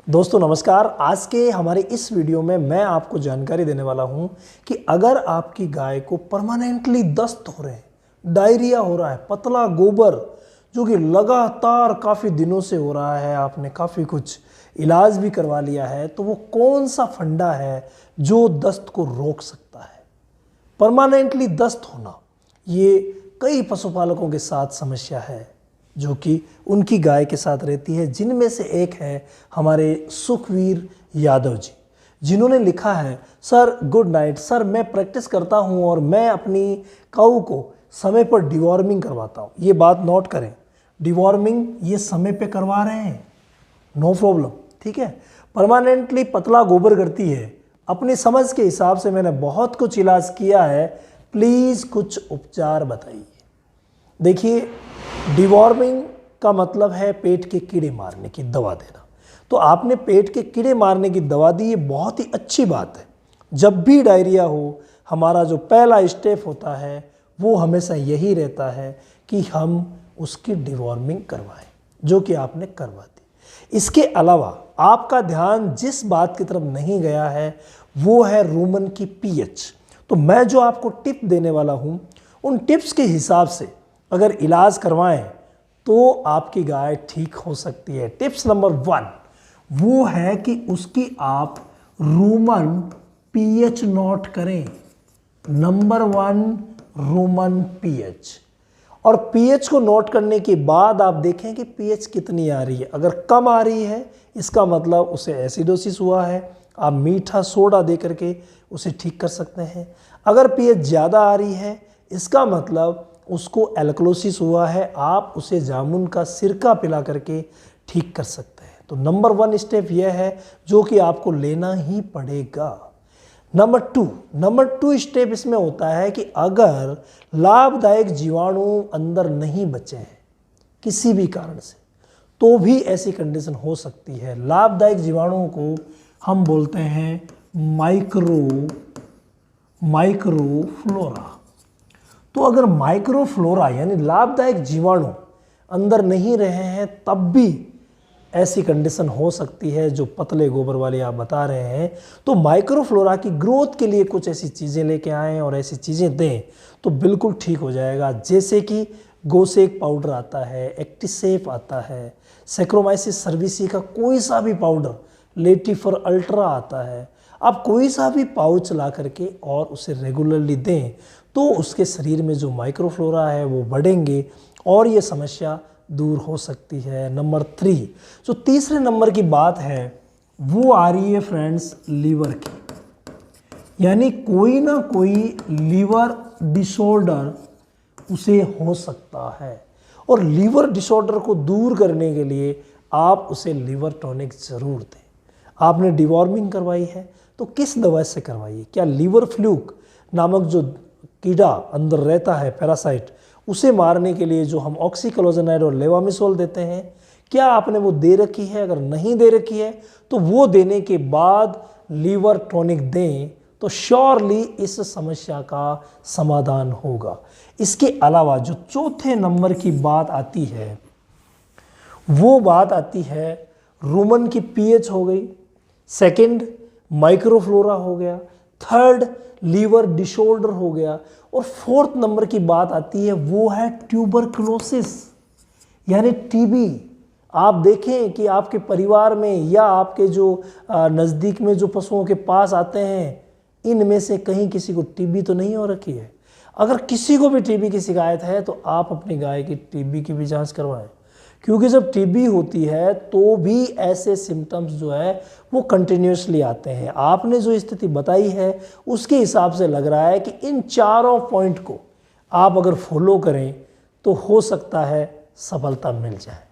दोस्तों नमस्कार। आज के हमारे इस वीडियो में मैं आपको जानकारी देने वाला हूं कि अगर आपकी गाय को परमानेंटली दस्त हो रहे हैं, डायरिया हो रहा है, पतला गोबर जो कि लगातार काफ़ी दिनों से हो रहा है, आपने काफ़ी कुछ इलाज भी करवा लिया है, तो वो कौन सा फंडा है जो दस्त को रोक सकता है। परमानेंटली दस्त होना ये कई पशुपालकों के साथ समस्या है जो कि उनकी गाय के साथ रहती है, जिनमें से एक है हमारे सुखवीर यादव जी, जिन्होंने लिखा है, सर गुड नाइट सर, मैं प्रैक्टिस करता हूं और मैं अपनी काऊ को समय पर डिवॉर्मिंग करवाता हूं। ये बात नोट करें, डिवॉर्मिंग ये समय पे करवा रहे हैं, नो प्रॉब्लम, ठीक है। परमानेंटली पतला गोबर करती है, अपनी समझ के हिसाब से मैंने बहुत कुछ इलाज किया है, प्लीज़ कुछ उपचार बताइए। देखिए, डिवॉर्मिंग का मतलब है पेट के कीड़े मारने की दवा देना। तो आपने पेट के कीड़े मारने की दवा दी, ये बहुत ही अच्छी बात है। जब भी डायरिया हो, हमारा जो पहला स्टेप होता है वो हमेशा यही रहता है कि हम उसकी डिवॉर्मिंग करवाएं, जो कि आपने करवा दी। इसके अलावा आपका ध्यान जिस बात की तरफ नहीं गया है वो है रूमन की पीएच। तो मैं जो आपको टिप देने वाला हूँ, उन टिप्स के हिसाब से अगर इलाज करवाएं तो आपकी गाय ठीक हो सकती है। टिप्स नंबर 1 वो है कि उसकी आप रूमन पीएच नोट करें। नंबर 1 रूमन पीएच, और पीएच को नोट करने के बाद आप देखें कि पीएच कितनी आ रही है। अगर कम आ रही है इसका मतलब उसे एसिडोसिस हुआ है, आप मीठा सोडा दे करके उसे ठीक कर सकते हैं। अगर पीएच ज़्यादा आ रही है इसका मतलब उसको एल्कलोसिस हुआ है, आप उसे जामुन का सिरका पिला करके ठीक कर सकते हैं। तो नंबर 1 स्टेप यह है जो कि आपको लेना ही पड़ेगा। नंबर टू स्टेप इसमें होता है कि अगर लाभदायक जीवाणु अंदर नहीं बचे हैं किसी भी कारण से, तो भी ऐसी कंडीशन हो सकती है। लाभदायक जीवाणुओं को हम बोलते हैं माइक्रोफ्लोरा। तो अगर माइक्रोफ्लोरा यानी लाभदायक जीवाणु अंदर नहीं रहे हैं तब भी ऐसी कंडीशन हो सकती है जो पतले गोबर वाली आप बता रहे हैं। तो माइक्रोफ्लोरा की ग्रोथ के लिए कुछ ऐसी चीज़ें लेके आएँ और ऐसी चीज़ें दें तो बिल्कुल ठीक हो जाएगा। जैसे कि गोसेक पाउडर आता है, एक्टिसेफ आता है, सैक्रोमाइसिस सर्विसी का कोई सा भी पाउडर, लेटिफर अल्ट्रा आता है। आप कोई सा भी पाउच ला करके और उसे रेगुलरली दें तो उसके शरीर में जो माइक्रोफ्लोरा है वो बढ़ेंगे और ये समस्या दूर हो सकती है। नंबर 3, जो तीसरे नंबर की बात है वो आ रही है फ्रेंड्स लीवर की, यानी कोई ना कोई लीवर डिसऑर्डर उसे हो सकता है और लीवर डिसऑर्डर को दूर करने के लिए आप उसे लीवर टॉनिक ज़रूर दें। आपने डिवॉर्मिंग करवाई है तो किस दवा से करवाई है? क्या लीवर फ्लूक नामक जो कीड़ा अंदर रहता है, पैरासाइट, उसे मारने के लिए जो हम ऑक्सीक्लोजनाइड और लेवामिसोल देते हैं, क्या आपने वो दे रखी है? अगर नहीं दे रखी है तो वो देने के बाद लीवर टॉनिक दें तो श्योरली इस समस्या का समाधान होगा। इसके अलावा जो चौथे नंबर की बात आती है वो बात आती है रूमन की पीएच हो गई, सेकंड माइक्रोफ्लोरा हो गया, थर्ड लीवर डिसऑर्डर हो गया, और फोर्थ नंबर की बात आती है वो है ट्यूबरकुलोसिस यानी टीबी। आप देखें कि आपके परिवार में या आपके जो नज़दीक में जो पशुओं के पास आते हैं, इनमें से कहीं किसी को टीबी तो नहीं हो रखी है। अगर किसी को भी टीबी की शिकायत है तो आप अपनी गाय की टीबी की भी जांच करवाएं, क्योंकि जब टीबी होती है तो भी ऐसे सिम्टम्स जो है वो कंटिन्यूसली आते हैं। आपने जो स्थिति बताई है उसके हिसाब से लग रहा है कि इन चारों पॉइंट को आप अगर फॉलो करें तो हो सकता है सफलता मिल जाए।